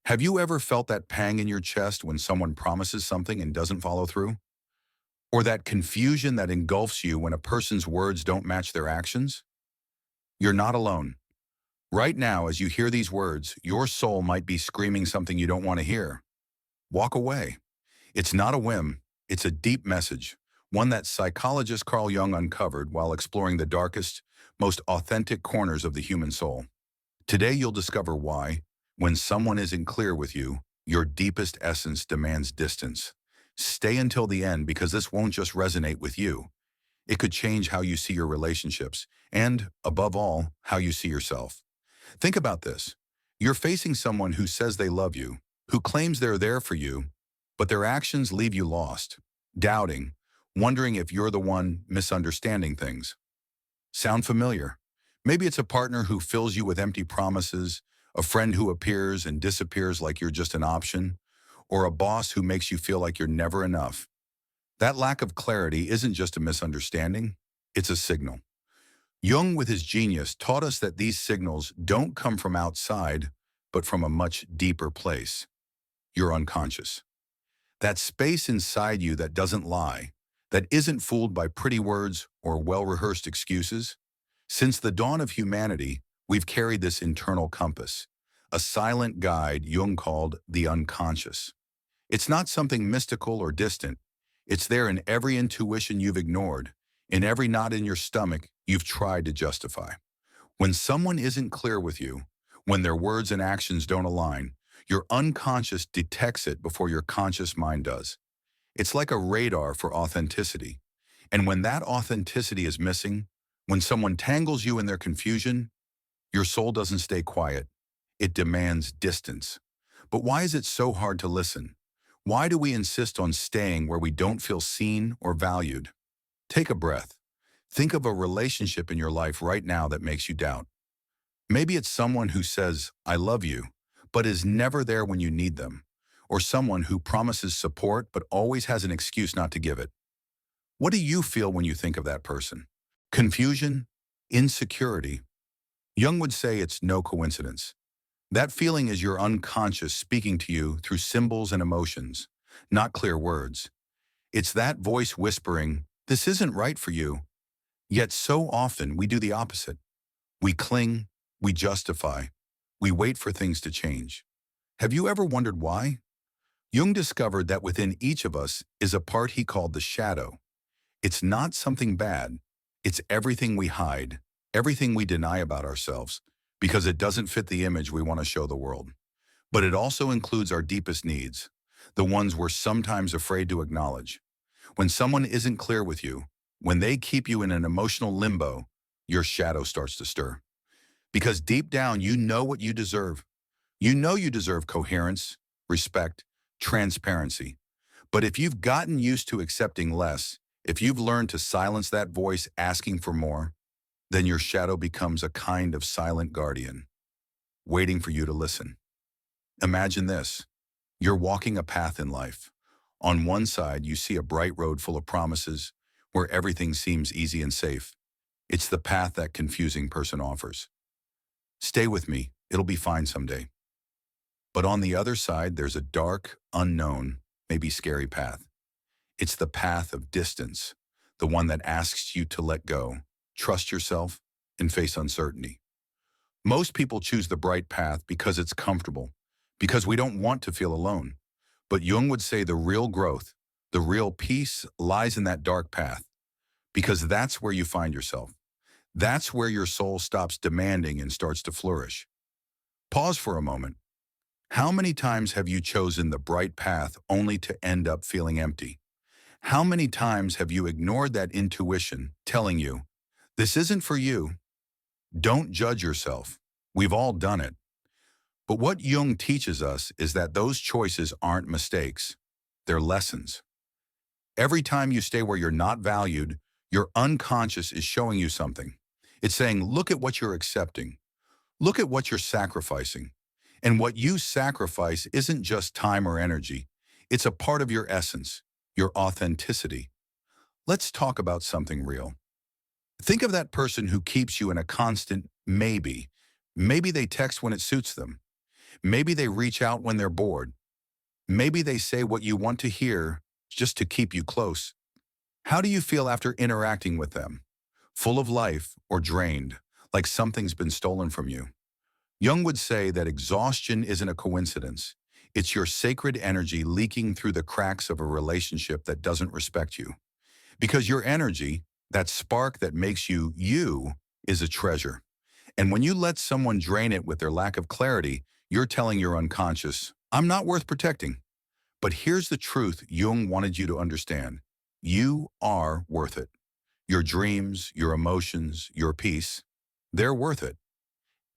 Have you ever felt that pang in your chest when someone promises something and doesn't follow through? Or that confusion that engulfs you when a person's words don't match their actions? You're not alone. Right now, as you hear these words, your soul might be screaming something you don't want to hear. Walk away. It's not a whim. It's a deep message, one that psychologist Carl Jung uncovered while exploring the darkest, most authentic corners of the human soul. Today, you'll discover why, when someone isn't clear with you, your deepest essence demands distance. Stay until the end because this won't just resonate with you. It could change how you see your relationships and, above all, how you see yourself. Think about this. You're facing someone who says they love you, who claims they're there for you, but their actions leave you lost, doubting, wondering if you're the one misunderstanding things. Sound familiar? Maybe it's a partner who fills you with empty promises, a friend who appears and disappears like you're just an option, or a boss who makes you feel like you're never enough. That lack of clarity isn't just a misunderstanding, it's a signal. Jung, with his genius, taught us that these signals don't come from outside, but from a much deeper place, your unconscious. That space inside you that doesn't lie, that isn't fooled by pretty words or well-rehearsed excuses. Since the dawn of humanity, we've carried this internal compass, a silent guide Jung called the unconscious. It's not something mystical or distant. It's there in every intuition you've ignored, in every knot in your stomach you've tried to justify. When someone isn't clear with you, when their words and actions don't align, your unconscious detects it before your conscious mind does. It's like a radar for authenticity. And when that authenticity is missing, when someone tangles you in their confusion, your soul doesn't stay quiet. It demands distance. But why is it so hard to listen? Why do we insist on staying where we don't feel seen or valued? Take a breath. Think of a relationship in your life right now that makes you doubt. Maybe it's someone who says, "I love you," but is never there when you need them. Or someone who promises support but always has an excuse not to give it. What do you feel when you think of that person? Confusion? Insecurity? Jung would say it's no coincidence. That feeling is your unconscious speaking to you through symbols and emotions, not clear words. It's that voice whispering, "This isn't right for you." Yet so often we do the opposite. We cling, we justify, we wait for things to change. Have you ever wondered why? Jung discovered that within each of us is a part he called the shadow. It's not something bad. It's everything we hide, everything we deny about ourselves, because it doesn't fit the image we want to show the world. But it also includes our deepest needs, the ones we're sometimes afraid to acknowledge. When someone isn't clear with you, when they keep you in an emotional limbo, your shadow starts to stir. Because deep down, you know what you deserve. You know you deserve coherence, respect, transparency. But if you've gotten used to accepting less, if you've learned to silence that voice asking for more, then your shadow becomes a kind of silent guardian, waiting for you to listen. Imagine this. You're walking a path in life. On one side, you see a bright road full of promises, where everything seems easy and safe. It's the path that confusing person offers. "Stay with me, it'll be fine someday." But on the other side, there's a dark, unknown, maybe scary path. It's the path of distance, the one that asks you to let go, trust yourself, and face uncertainty. Most people choose the bright path because it's comfortable, because we don't want to feel alone. But Jung would say the real growth, the real peace lies in that dark path, because that's where you find yourself. That's where your soul stops demanding and starts to flourish. Pause for a moment. How many times have you chosen the bright path only to end up feeling empty? How many times have you ignored that intuition telling you, "This isn't for you"? Don't judge yourself. We've all done it. But what Jung teaches us is that those choices aren't mistakes. They're lessons. Every time you stay where you're not valued, your unconscious is showing you something. It's saying, look at what you're accepting. Look at what you're sacrificing. And what you sacrifice isn't just time or energy. It's a part of your essence, your authenticity. Let's talk about something real. Think of that person who keeps you in a constant maybe. Maybe they text when it suits them. Maybe they reach out when they're bored. Maybe they say what you want to hear just to keep you close. How do you feel after interacting with them? Full of life or drained, like something's been stolen from you? Jung would say that exhaustion isn't a coincidence. It's your sacred energy leaking through the cracks of a relationship that doesn't respect you. Because your energy, that spark that makes you you, is a treasure. And when you let someone drain it with their lack of clarity, you're telling your unconscious, I'm not worth protecting. But here's the truth Jung wanted you to understand. You are worth it. Your dreams, your emotions, your peace, they're worth it.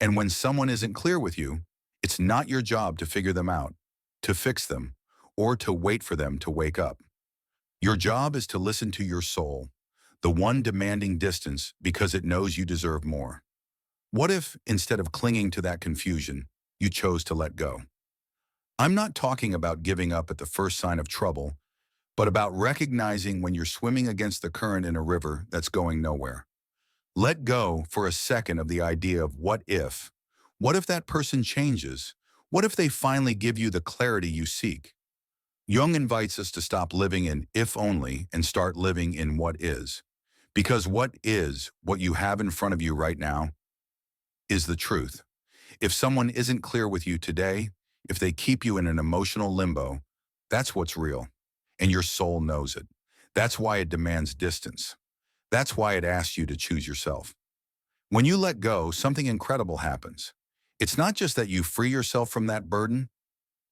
And when someone isn't clear with you, it's not your job to figure them out, to fix them, or to wait for them to wake up. Your job is to listen to your soul, the one demanding distance because it knows you deserve more. What if, instead of clinging to that confusion, you chose to let go? I'm not talking about giving up at the first sign of trouble, but about recognizing when you're swimming against the current in a river that's going nowhere. Let go for a second of the idea of what if. What if that person changes? What if they finally give you the clarity you seek? Jung invites us to stop living in if only and start living in what is. Because what is, what you have in front of you right now, is the truth. If someone isn't clear with you today, if they keep you in an emotional limbo, that's what's real. And your soul knows it. That's why it demands distance. That's why it asks you to choose yourself. When you let go, something incredible happens. It's not just that you free yourself from that burden,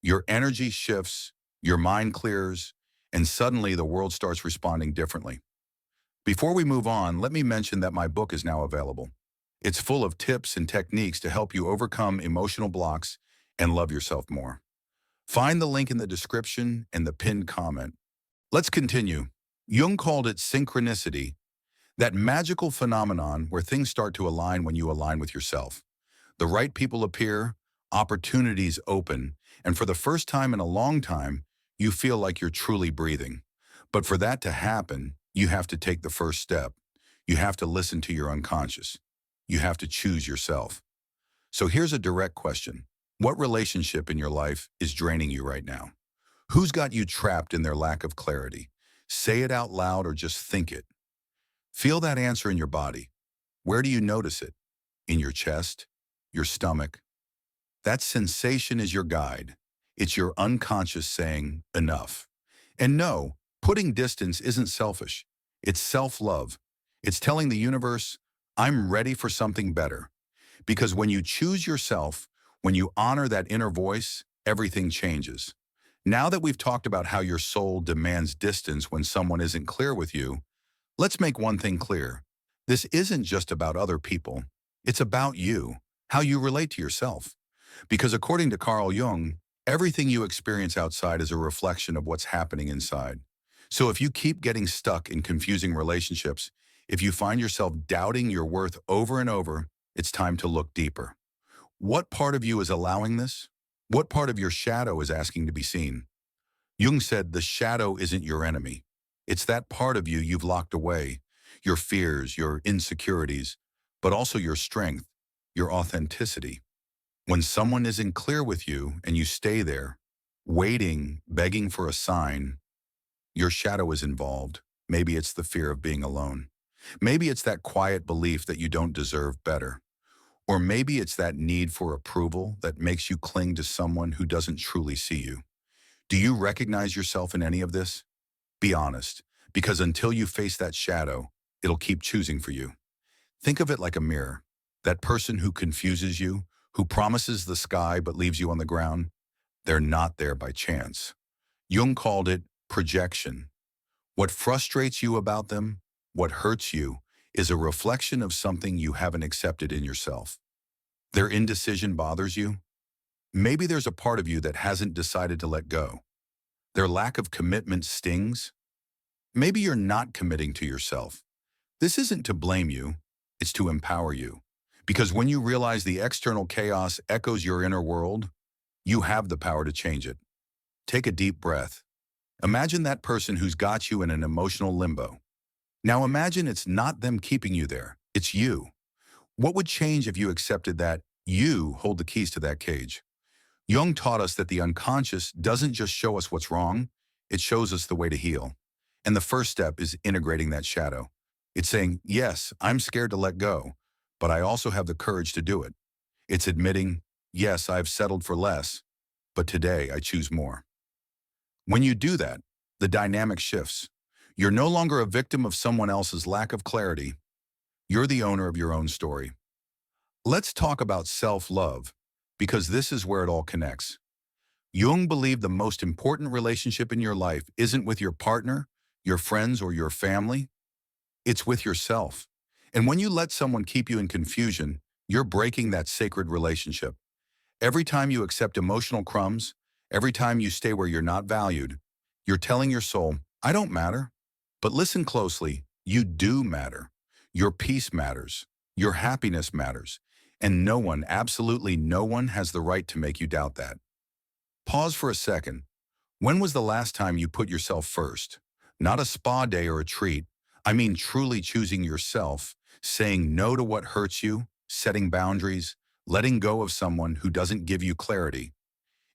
your energy shifts, your mind clears, and suddenly the world starts responding differently. Before we move on, let me mention that my book is now available. It's full of tips and techniques to help you overcome emotional blocks and love yourself more. Find the link in the description and the pinned comment. Let's continue. Jung called it synchronicity, that magical phenomenon where things start to align when you align with yourself. The right people appear, opportunities open, and for the first time in a long time, you feel like you're truly breathing. But for that to happen, you have to take the first step. You have to listen to your unconscious. You have to choose yourself. So here's a direct question. What relationship in your life is draining you right now? Who's got you trapped in their lack of clarity? Say it out loud or just think it. Feel that answer in your body. Where do you notice it? In your chest? Your stomach? That sensation is your guide. It's your unconscious saying, enough. And no, putting distance isn't selfish. It's self-love. It's telling the universe, I'm ready for something better. Because when you choose yourself, when you honor that inner voice, everything changes. Now that we've talked about how your soul demands distance when someone isn't clear with you, let's make one thing clear. This isn't just about other people. It's about you, how you relate to yourself. Because according to Carl Jung, everything you experience outside is a reflection of what's happening inside. So if you keep getting stuck in confusing relationships, if you find yourself doubting your worth over and over, it's time to look deeper. What part of you is allowing this? What part of your shadow is asking to be seen? Jung said the shadow isn't your enemy. It's that part of you you've locked away, your fears, your insecurities, but also your strength, your authenticity. When someone isn't clear with you and you stay there, waiting, begging for a sign, your shadow is involved. Maybe it's the fear of being alone. Maybe it's that quiet belief that you don't deserve better. Or maybe it's that need for approval that makes you cling to someone who doesn't truly see you. Do you recognize yourself in any of this? Be honest, because until you face that shadow, it'll keep choosing for you. Think of it like a mirror. That person who confuses you, who promises the sky but leaves you on the ground, they're not there by chance. Jung called it projection. What frustrates you about them, what hurts you, is a reflection of something you haven't accepted in yourself. Their indecision bothers you? Maybe there's a part of you that hasn't decided to let go. Their lack of commitment stings? Maybe you're not committing to yourself. This isn't to blame you, it's to empower you. Because when you realize the external chaos echoes your inner world, you have the power to change it. Take a deep breath. Imagine that person who's got you in an emotional limbo. Now imagine it's not them keeping you there, it's you. What would change if you accepted that you hold the keys to that cage? Jung taught us that the unconscious doesn't just show us what's wrong, it shows us the way to heal. And the first step is integrating that shadow. It's saying, yes, I'm scared to let go, but I also have the courage to do it. It's admitting, yes, I've settled for less, but today I choose more. When you do that, the dynamic shifts. You're no longer a victim of someone else's lack of clarity. You're the owner of your own story. Let's talk about self-love, because this is where it all connects. Jung believed the most important relationship in your life isn't with your partner, your friends, or your family. It's with yourself. And when you let someone keep you in confusion, you're breaking that sacred relationship. Every time you accept emotional crumbs, every time you stay where you're not valued, you're telling your soul, I don't matter. But listen closely, you do matter. Your peace matters. Your happiness matters. And no one, absolutely no one, has the right to make you doubt that. Pause for a second. When was the last time you put yourself first? Not a spa day or a treat. I mean truly choosing yourself, saying no to what hurts you, setting boundaries, letting go of someone who doesn't give you clarity.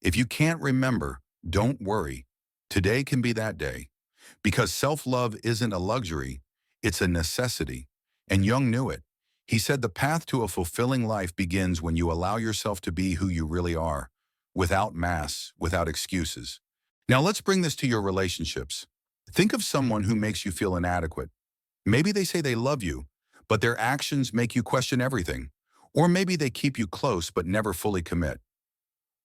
If you can't remember, don't worry. Today can be that day. Because self-love isn't a luxury, it's a necessity. And Jung knew it. He said the path to a fulfilling life begins when you allow yourself to be who you really are, without masks, without excuses. Now let's bring this to your relationships. Think of someone who makes you feel inadequate. Maybe they say they love you, but their actions make you question everything. Or maybe they keep you close but never fully commit.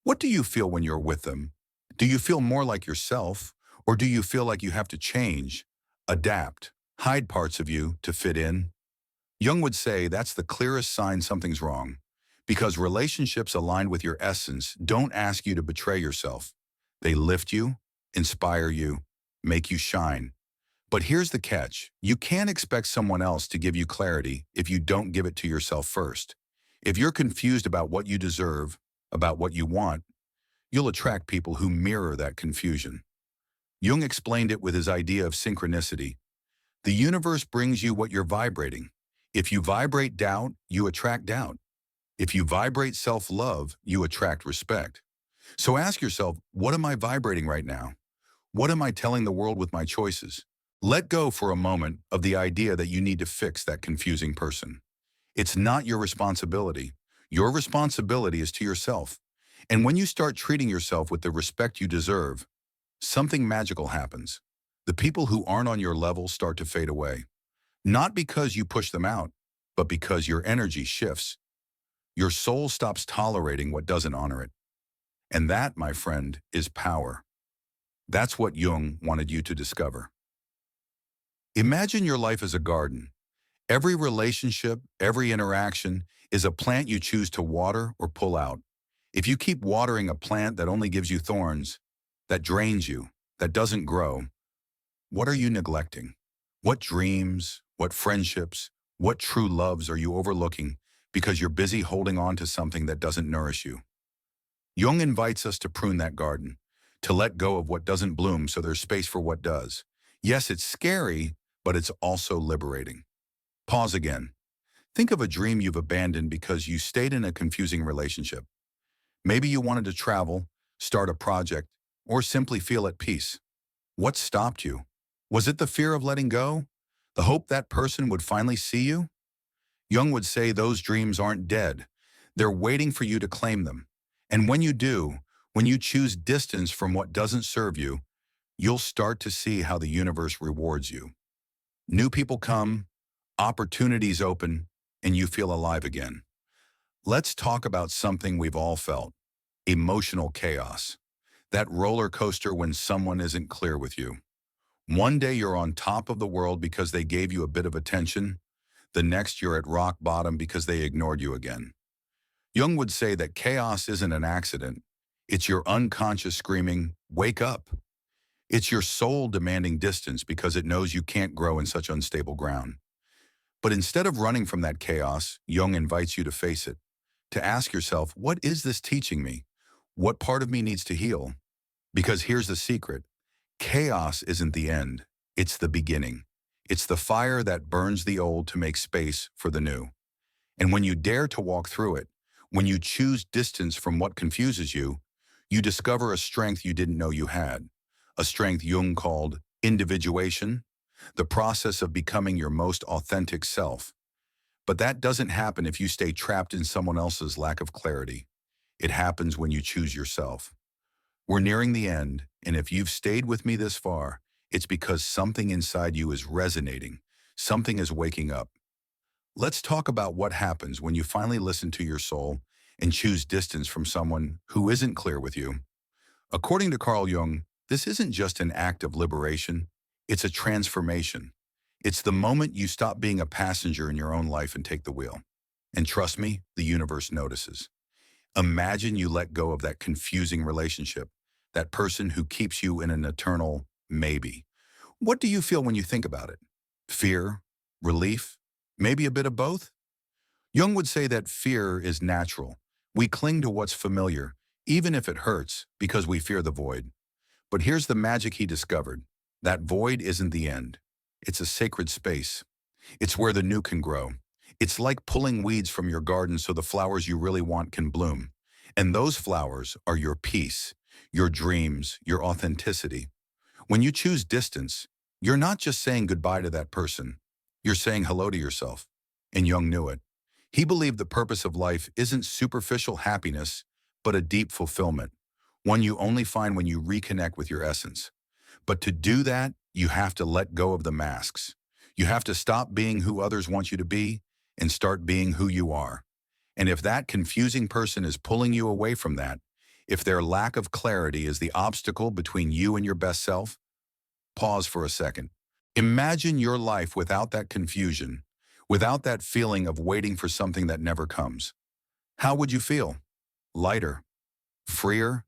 What do you feel when you're with them? Do you feel more like yourself? Or do you feel like you have to change, adapt, hide parts of you to fit in? Jung would say that's the clearest sign something's wrong. Because relationships aligned with your essence don't ask you to betray yourself. They lift you, inspire you, make you shine. But here's the catch. You can't expect someone else to give you clarity if you don't give it to yourself first. If you're confused about what you deserve, about what you want, you'll attract people who mirror that confusion. Jung explained it with his idea of synchronicity. The universe brings you what you're vibrating. If you vibrate doubt, you attract doubt. If you vibrate self-love, you attract respect. So ask yourself, what am I vibrating right now? What am I telling the world with my choices? Let go for a moment of the idea that you need to fix that confusing person. It's not your responsibility. Your responsibility is to yourself. And when you start treating yourself with the respect you deserve, something magical happens. The people who aren't on your level start to fade away. Not because you push them out, but because your energy shifts. Your soul stops tolerating what doesn't honor it. And that, my friend, is power. That's what Jung wanted you to discover. Imagine your life as a garden. Every relationship, every interaction is a plant you choose to water or pull out. If you keep watering a plant that only gives you thorns, that drains you, that doesn't grow, what are you neglecting? What dreams, what friendships, what true loves are you overlooking because you're busy holding on to something that doesn't nourish you? Jung invites us to prune that garden, to let go of what doesn't bloom so there's space for what does. Yes, it's scary, but it's also liberating. Pause again. Think of a dream you've abandoned because you stayed in a confusing relationship. Maybe you wanted to travel, start a project, or simply feel at peace. What stopped you? Was it the fear of letting go? The hope that person would finally see you? Jung would say those dreams aren't dead. They're waiting for you to claim them. And when you do, when you choose distance from what doesn't serve you, you'll start to see how the universe rewards you. New people come, opportunities open, and you feel alive again. Let's talk about something we've all felt: emotional chaos. That roller coaster when someone isn't clear with you. One day you're on top of the world because they gave you a bit of attention. The next you're at rock bottom because they ignored you again. Jung would say that chaos isn't an accident. It's your unconscious screaming, wake up. It's your soul demanding distance because it knows you can't grow in such unstable ground. But instead of running from that chaos, Jung invites you to face it, to ask yourself, what is this teaching me? What part of me needs to heal? Because here's the secret. Chaos isn't the end. It's the beginning. It's the fire that burns the old to make space for the new. And when you dare to walk through it, when you choose distance from what confuses you, You discover a strength you didn't know you had, a strength Jung called individuation, the process of becoming your most authentic self. But that doesn't happen if you stay trapped in someone else's lack of clarity. It happens when you choose yourself. We're nearing the end, and if you've stayed with me this far, it's because something inside you is resonating. Something is waking up. Let's talk about what happens when you finally listen to your soul and choose distance from someone who isn't clear with you. According to Carl Jung, this isn't just an act of liberation, it's a transformation. It's the moment you stop being a passenger in your own life and take the wheel. And trust me, the universe notices. Imagine you let go of that confusing relationship, that person who keeps you in an eternal maybe. What do you feel when you think about it? Fear? Relief? Maybe a bit of both? Jung would say that fear is natural. We cling to what's familiar, even if it hurts, because we fear the void. But here's the magic he discovered. That void isn't the end. It's a sacred space. It's where the new can grow. It's like pulling weeds from your garden so the flowers you really want can bloom. And those flowers are your peace, your dreams, your authenticity. When you choose distance, you're not just saying goodbye to that person. You're saying hello to yourself. And Jung knew it. He believed the purpose of life isn't superficial happiness, but a deep fulfillment, one you only find when you reconnect with your essence. But to do that, you have to let go of the masks. You have to stop being who others want you to be and start being who you are. And if that confusing person is pulling you away from that, if their lack of clarity is the obstacle between you and your best self, pause for a second. Imagine your life without that confusion, without that feeling of waiting for something that never comes. How would you feel? Lighter? Freer?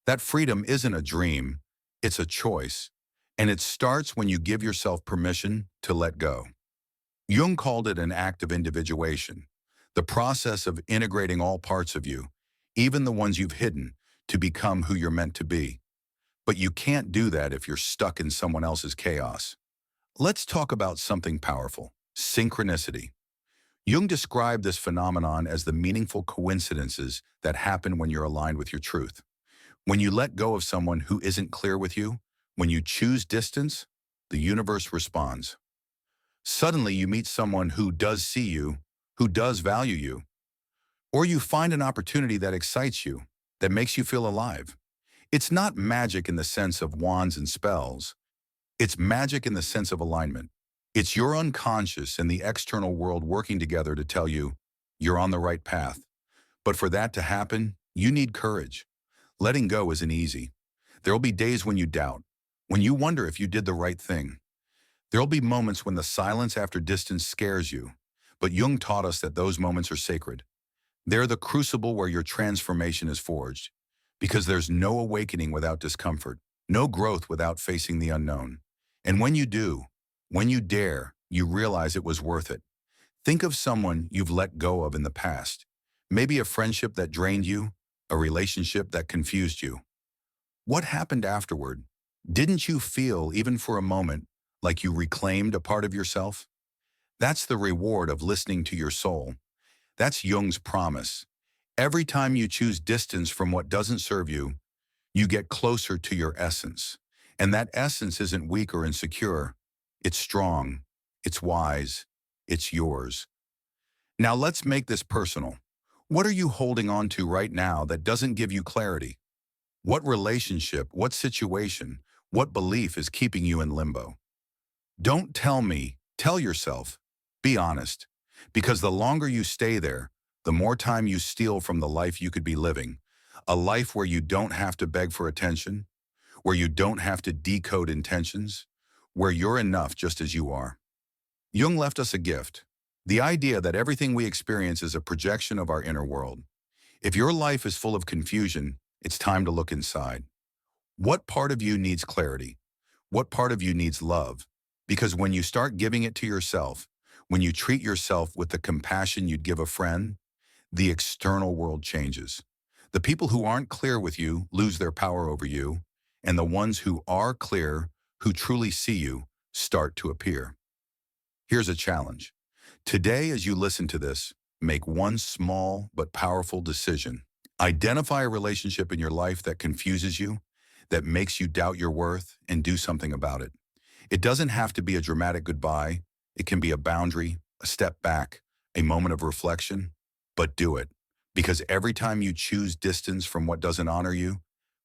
That freedom isn't a dream, it's a choice. And it starts when you give yourself permission to let go. Jung called it an act of individuation, the process of integrating all parts of you, even the ones you've hidden, to become who you're meant to be. But you can't do that if you're stuck in someone else's chaos. Let's talk about something powerful, synchronicity. Jung described this phenomenon as the meaningful coincidences that happen when you're aligned with your truth. When you let go of someone who isn't clear with you, when you choose distance, the universe responds. Suddenly you meet someone who does see you, who does value you, or you find an opportunity that excites you, that makes you feel alive. It's not magic in the sense of wands and spells. It's magic in the sense of alignment. It's your unconscious and the external world working together to tell you you're on the right path. But for that to happen, you need courage. Letting go isn't easy. There'll be days when you doubt, when you wonder if you did the right thing. There'll be moments when the silence after distance scares you, but Jung taught us that those moments are sacred. They're the crucible where your transformation is forged, because there's no awakening without discomfort, no growth without facing the unknown. And when you do, when you dare, you realize it was worth it. Think of someone you've let go of in the past, maybe a friendship that drained you, a relationship that confused you. What happened afterward? Didn't you feel, even for a moment, like you reclaimed a part of yourself? That's the reward of listening to your soul. That's Jung's promise. Every time you choose distance from what doesn't serve you, you get closer to your essence. And that essence isn't weak or insecure. It's strong. It's wise. It's yours. Now let's make this personal. What are you holding on to right now that doesn't give you clarity? What relationship, what situation, what belief is keeping you in limbo? Don't tell me, tell yourself. Be honest. Because the longer you stay there, the more time you steal from the life you could be living. A life where you don't have to beg for attention, where you don't have to decode intentions, where you're enough just as you are. Jung left us a gift, the idea that everything we experience is a projection of our inner world. If your life is full of confusion, it's time to look inside. What part of you needs clarity? What part of you needs love? Because when you start giving it to yourself, when you treat yourself with the compassion you'd give a friend, the external world changes. The people who aren't clear with you lose their power over you, and the ones who are clear, who truly see you, start to appear. Here's a challenge. Today, as you listen to this, make one small but powerful decision. Identify a relationship in your life that confuses you, that makes you doubt your worth, and do something about it. It doesn't have to be a dramatic goodbye. It can be a boundary, a step back, a moment of reflection, but do it. Because every time you choose distance from what doesn't honor you,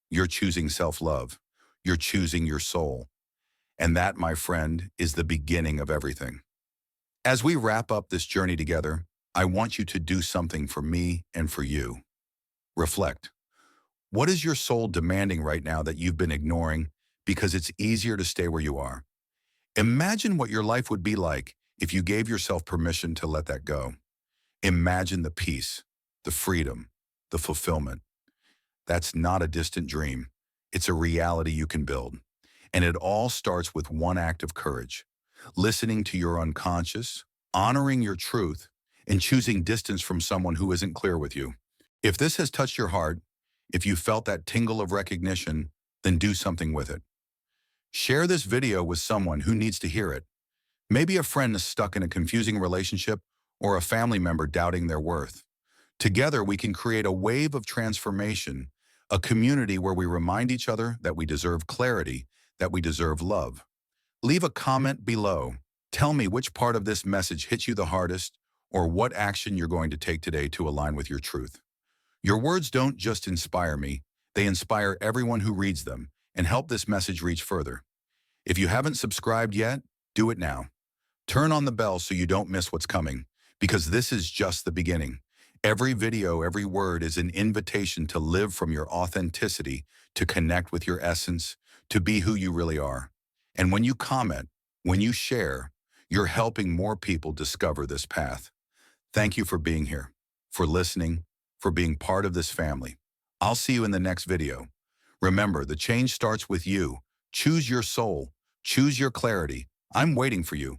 you're choosing self-love. You're choosing your soul. And that, my friend, is the beginning of everything. As we wrap up this journey together, I want you to do something for me and for you. Reflect. What is your soul demanding right now that you've been ignoring because it's easier to stay where you are? Imagine what your life would be like if you gave yourself permission to let that go. Imagine the peace, the freedom, the fulfillment. That's not a distant dream. It's a reality you can build. And it all starts with one act of courage: listening to your unconscious, honoring your truth, and choosing distance from someone who isn't clear with you. If this has touched your heart, if you felt that tingle of recognition, then do something with it. Share this video with someone who needs to hear it. Maybe a friend is stuck in a confusing relationship or a family member doubting their worth. Together, we can create a wave of transformation, a community where we remind each other that we deserve clarity, that we deserve love. Leave a comment below. Tell me which part of this message hit you the hardest, or what action you're going to take today to align with your truth. Your words don't just inspire me, they inspire everyone who reads them and help this message reach further. If you haven't subscribed yet, do it now. Turn on the bell so you don't miss what's coming, because this is just the beginning. Every video, every word is an invitation to live from your authenticity, to connect with your essence, to be who you really are. And when you comment, when you share, you're helping more people discover this path. Thank you for being here, for listening, for being part of this family. I'll see you in the next video. Remember, the change starts with you. Choose your soul. Choose your clarity. I'm waiting for you.